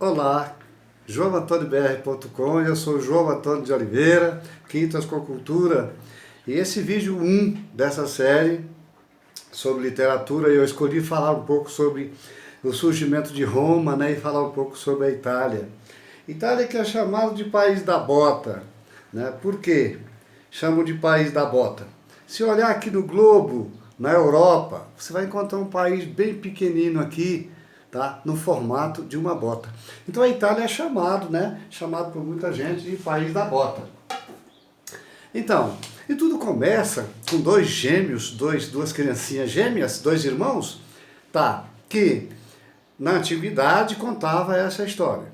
Olá, joaoantoniobr.com, eu sou João Antônio de Oliveira, Quintas com Cultura, e esse vídeo 1 dessa série sobre literatura, eu escolhi falar um pouco sobre o surgimento de Roma, né, e falar um pouco sobre a Itália. Itália que é chamado de país da bota, né? Por quê? Chamam de país da bota. Se olhar aqui no globo, na Europa, você vai encontrar um país bem pequenino aqui, tá? No formato de uma bota. Então a Itália é chamado, né? Chamado por muita gente de país da bota. Então, e tudo começa com dois gêmeos, duas criancinhas gêmeas, dois irmãos, tá? Que na antiguidade contava essa história,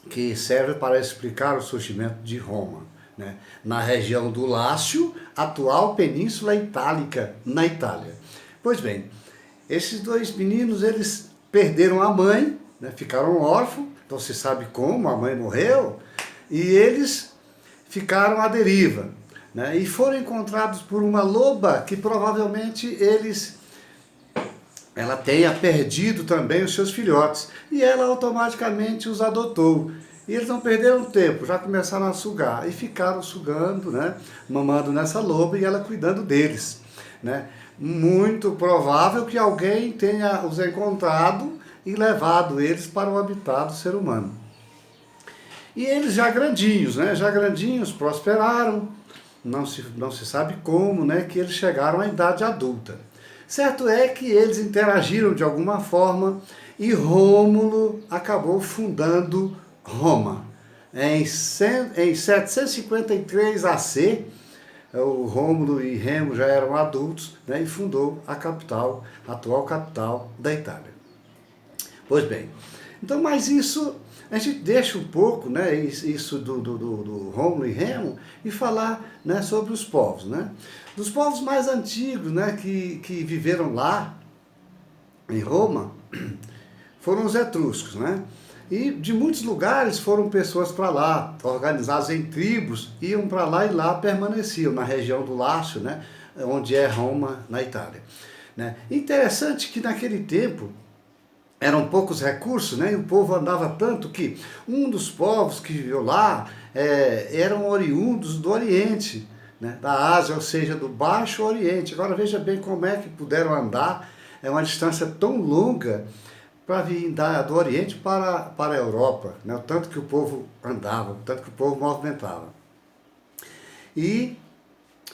que serve para explicar o surgimento de Roma, né? Na região do Lácio, atual Península Itálica, na Itália. Pois bem, esses dois meninos, eles perderam a mãe, né? Ficaram órfãos, então se sabe como, a mãe morreu, e eles ficaram à deriva, né? E foram encontrados por uma loba que provavelmente ela tenha perdido também os seus filhotes, e ela automaticamente os adotou. E eles não perderam tempo, já começaram a sugar, e ficaram sugando, né, mamando nessa loba e ela cuidando deles, né. Muito provável que alguém tenha os encontrado e levado eles para o habitat do ser humano. E eles já grandinhos, né, já grandinhos, prosperaram, não se sabe como, né, que eles chegaram à idade adulta. Certo é que eles interagiram de alguma forma e Rômulo acabou fundando Roma. Em 753 AC, o Rômulo e Remo já eram adultos, né, e fundou a capital, a atual capital da Itália. Pois bem, então, mas isso, a gente deixa um pouco, né, isso do Rômulo e Remo e falar, né, sobre os povos, né? Dos povos mais antigos, né, que viveram lá, em Roma, foram os etruscos, né? E de muitos lugares foram pessoas para lá, organizadas em tribos, iam para lá e lá permaneciam, na região do Lácio, né, onde é Roma, na Itália, né? Interessante que naquele tempo, eram poucos recursos, né? E o povo andava tanto que um dos povos que viveu lá eram oriundos do Oriente, né? Da Ásia, ou seja, do Baixo Oriente. Agora veja bem como é que puderam andar, é uma distância tão longa para vir do Oriente para a Europa, né? O tanto que o povo andava, o tanto que o povo movimentava. E,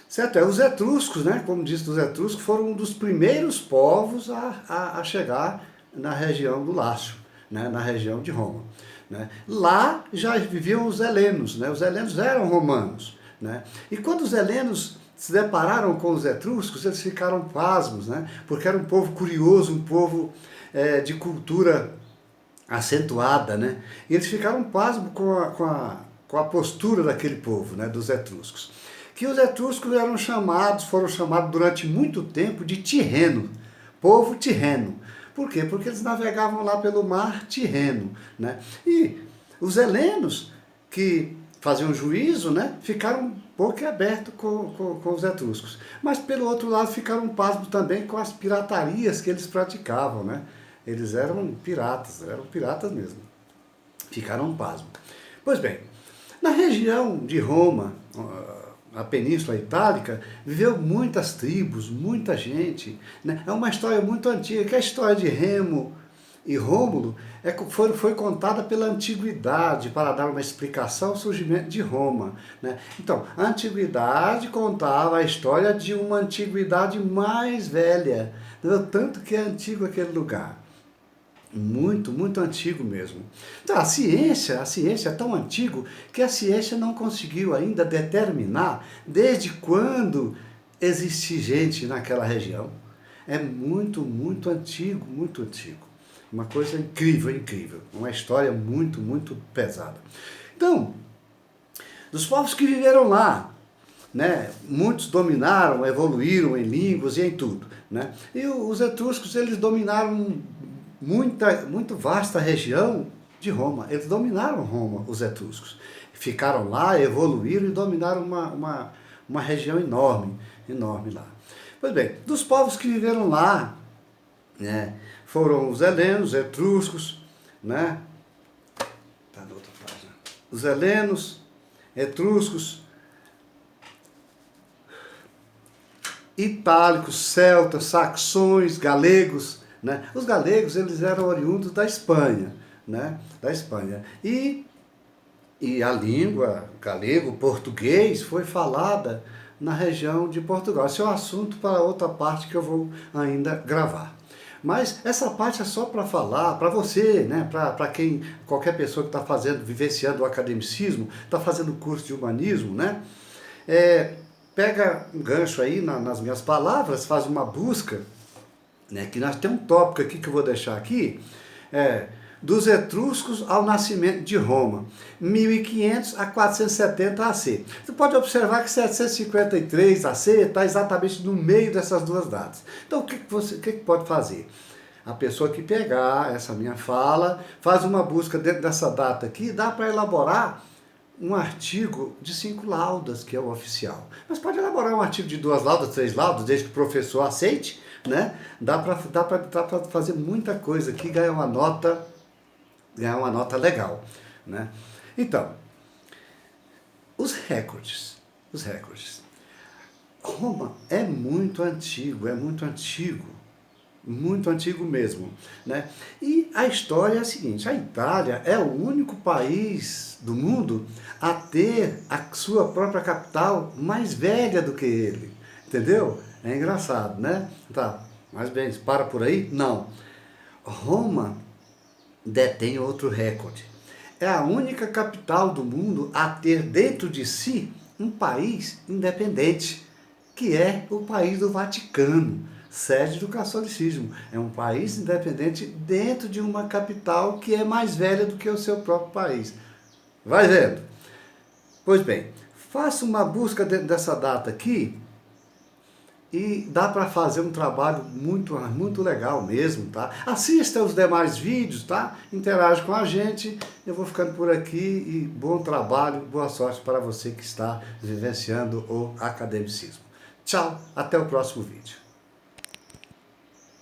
certo, os etruscos, né? Como disse, os etruscos foram um dos primeiros povos a chegar na região do Lácio, né, na região de Roma, né. Lá já viviam os helenos, né, os helenos eram romanos, né, e quando os helenos se depararam com os etruscos, eles ficaram pasmos, né, porque era um povo curioso, um povo de cultura acentuada, né, e eles ficaram pasmos com a postura daquele povo, né, dos etruscos. Que os etruscos foram chamados durante muito tempo de Tirreno, povo tirreno. Por quê? Porque eles navegavam lá pelo mar Tirreno, né? E os helenos, que faziam juízo, né, ficaram boquiabertos com os etruscos. Mas, pelo outro lado, ficaram pasmos também com as piratarias que eles praticavam, né? Eles eram piratas mesmo. Ficaram pasmos. Pois bem, na região de Roma, a Península Itálica, viveu muitas tribos, muita gente, né? É uma história muito antiga, que a história de Remo e Rômulo foi contada pela antiguidade, para dar uma explicação ao surgimento de Roma, né? Então, a antiguidade contava a história de uma antiguidade mais velha, tanto que é antigo aquele lugar. Muito, muito antigo mesmo. Então, a ciência é tão antigo que a ciência não conseguiu ainda determinar desde quando existe gente naquela região. É muito, muito antigo, muito antigo. Uma coisa incrível, incrível. Uma história muito, muito pesada. Então, dos povos que viveram lá, né, muitos dominaram, evoluíram em línguas e em tudo, né? E os etruscos, eles dominaram muito vasta região de Roma. Eles dominaram Roma, os etruscos. Ficaram lá, evoluíram e dominaram uma região enorme, enorme lá. Pois bem, dos povos que viveram lá, né, foram os helenos, etruscos, né, os helenos, etruscos, itálicos, celtas, saxões, galegos, né? Os galegos, eles eram oriundos da Espanha, né? Da Espanha. E a língua galego, português, foi falada na região de Portugal. Esse é um assunto para outra parte que eu vou ainda gravar. Mas essa parte é só para falar, para você, né? Para quem, qualquer pessoa que está fazendo, vivenciando o academicismo, está fazendo curso de humanismo, né? Pega um gancho aí nas minhas palavras, faz uma busca, né? Que nós temos um tópico aqui que eu vou deixar aqui, dos etruscos ao nascimento de Roma, 1500 a 470 AC. Você pode observar que 753 AC está exatamente no meio dessas duas datas. Então, o que pode fazer? A pessoa que pegar essa minha fala, faz uma busca dentro dessa data aqui, dá para elaborar um artigo de 5 laudas, que é o oficial. Mas pode elaborar um artigo de 2 laudas, 3 laudas, desde que o professor aceite, né? Dá para fazer muita coisa aqui, ganhar uma nota legal, né? Então, os recordes. Roma é muito antigo muito antigo mesmo, né? E a história é a seguinte: a Itália é o único país do mundo a ter a sua própria capital mais velha do que ele, entendeu? É engraçado, né? Tá, mas bem, para por aí? Não. Roma detém outro recorde. É a única capital do mundo a ter dentro de si um país independente, que é o país do Vaticano, sede do catolicismo. É um país independente dentro de uma capital que é mais velha do que o seu próprio país. Vai vendo? Pois bem, faça uma busca dentro dessa data aqui e dá para fazer um trabalho muito legal mesmo, tá? Assista os demais vídeos, tá? Interage com a gente. Eu vou ficando por aqui e bom trabalho, boa sorte para você que está vivenciando o academicismo. Tchau, até o próximo vídeo.